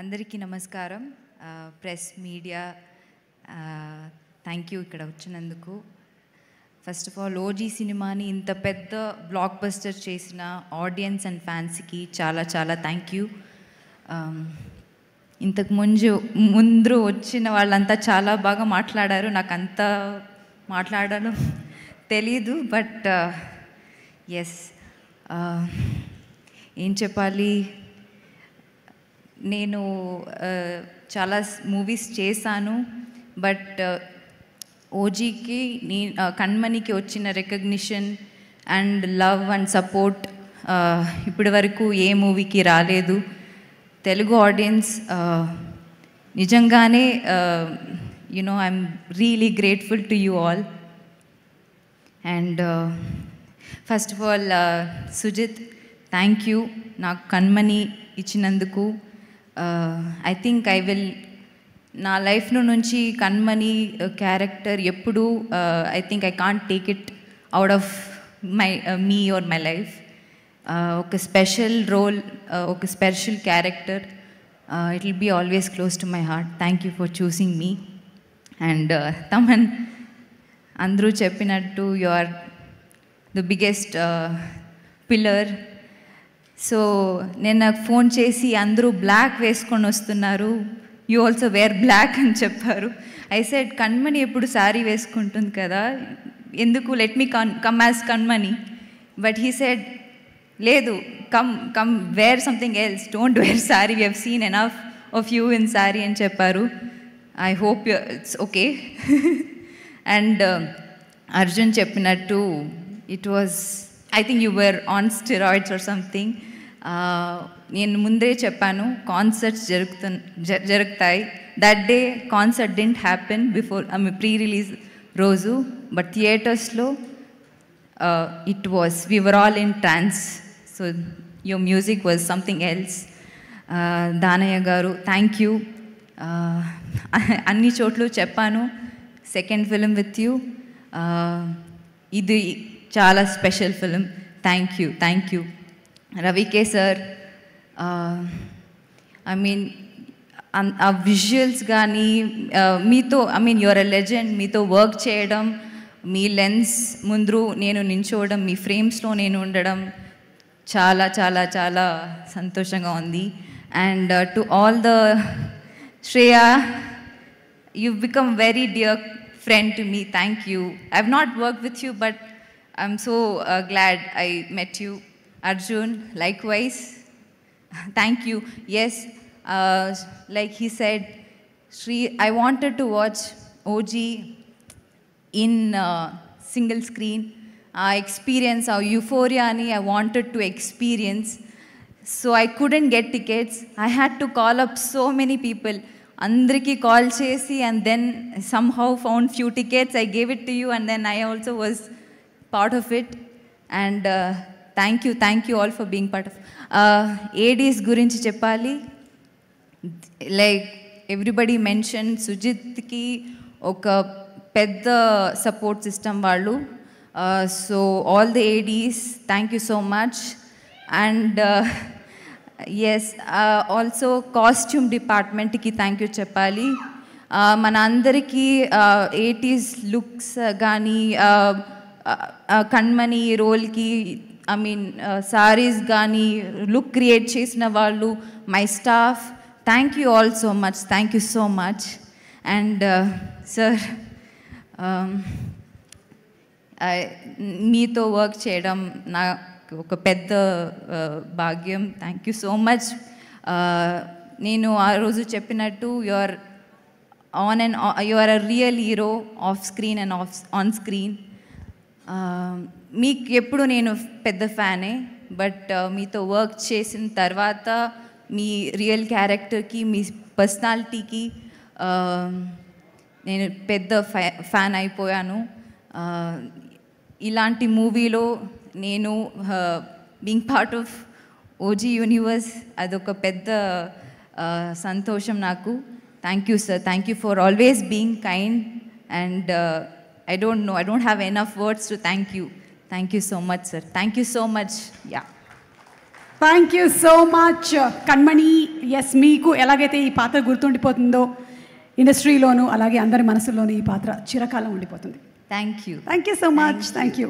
అందరికీ నమస్కారం. Press media thank you ఇక్కడ వచ్చినందుకు. ఫస్ట్ ఆఫ్ ఆల్ ఓజీ సినిమాని ఇంత పెద్ద బ్లాక్ బస్టర్ చేసిన ఆడియన్స్ అండ్ ఫ్యాన్స్కి చాలా చాలా థ్యాంక్ యూ. ఇంతకు ముందు వచ్చిన వాళ్ళంతా చాలా బాగా మాట్లాడారు. నాకు అంత మాట్లాడడం తెలీదు, బట్ ఎస్ ఏం చెప్పాలి, నేను చాలా మూవీస్ చేశాను, బట్ ఓజీకి కణ్మణికి వచ్చిన recognition and love and support ఇప్పటి వరకు ఏ మూవీకి రాలేదు. తెలుగు ఆడియన్స్ నిజంగానే I'm really grateful to you all. And first of all Sujith, thank you నాకు కణ్మణి ఇచ్చినందుకు. ఐ థింక్ నా లైఫ్లో నుంచి కణ్మణి క్యారెక్టర్ ఎప్పుడు I think I can't take it out of me or my life. ఒక స్పెషల్ రోల్, ఒక special character. It will be always close to my heart. Thank you for choosing మీ. And Thaman, అందరూ చెప్పినట్టు you are the biggest pillar. So నేను నాకు phone చేసి అందరూ black వేసుకొని వస్తున్నారు, యూ ఆల్సో వేర్ బ్లాక్ అని చెప్పారు. ఐ సెడ్ కణ్మణి ఎప్పుడు శారీ వేసుకుంటుంది కదా, ఎందుకు let me come as Kanmani. But he said లేదు, come wear something else, don't wear sari, we have seen enough of you in sari అని చెప్పారు. I hope it's okay. And Arjun చెప్పినట్టు it was, I think you were on steroids or something. నేను ముందే చెప్పాను concerts జరుగుతాయి. That day concert didn't happen before pre release రోజు, but థియేటర్స్లో it was, we were all in trans. So your music was something else. Danayya గారు, thank you. అన్ని చోట్ల చెప్పాను, సెకండ్ ఫిలిం విత్ యూ, ఇది చాలా special film. Thank you, thank you. రవికే sir, I mean ఆ visuals కానీ మీతో, I mean your a legend, మీతో వర్క్ చేయడం, మీ లెన్స్ ముందు నేను నించోవడం, మీ ఫ్రేమ్స్లో నేను ఉండడం చాలా చాలా చాలా సంతోషంగా ఉంది. And to all the Shreya, you've become very dear friend to me. Thank you. I've not worked with you, but I'm so glad I met you. Arjun, likewise. Thank you. Yes, like he said, Shri, I wanted to watch OG in single screen. Experience our euphoria ani I wanted to experience. So I couldn't get tickets. I had to call up so many people. అందరికీ call చేసి and then somehow found few tickets. I gave it to you and then I also was part of it. And thank you all for being part of. ADs గురించి చెప్పాలి. Like everybody mention, సుజిత్కి ఒక పెద్ద support system వాళ్ళు. So all the ADs, thank you so much. And yes, also costume డిపార్ట్మెంట్కి thank you చెప్పాలి. మన అందరికీ 80s లుక్స్ కానీ కణ్మణి రోల్కి, ఐ మీన్ సారీస్ కానీ లుక్ క్రియేట్ చేసిన వాళ్ళు, my staff, thank you all so much. Thank you so much. And sir, మీతో వర్క్ చేయడం నా ఒక పెద్ద భాగ్యం. Thank you so much. నేను ఆ రోజు చెప్పినట్టు you are a real hero off screen and on screen. మీకు ఎప్పుడు నేను పెద్ద ఫ్యానే, బట్ మీతో వర్క్ చేసిన తర్వాత మీ రియల్ క్యారెక్టర్కి, మీ పర్సనాలిటీకి నేను పెద్ద ఫ్యాన్ అయిపోయాను. ఇలాంటి మూవీలో నేను being part of OG universe, అదొక పెద్ద సంతోషం నాకు. Thank you sir. Thank you for always being kind. And I don't have enough words to thank you. Thank you so much, sir. Thank you so much. Yeah. Thank you so much Kanmani. Yes, మీకు ఎలాగైతే ఈ పాత్ర గుర్తుండిపోతుందో ఇండస్ట్రీలోనూ అలాగే అందరి మనసుల్లోనూ ఈ పాత్ర చిరకాలం ఉండిపోతుంది. Thank you so much. Thank you.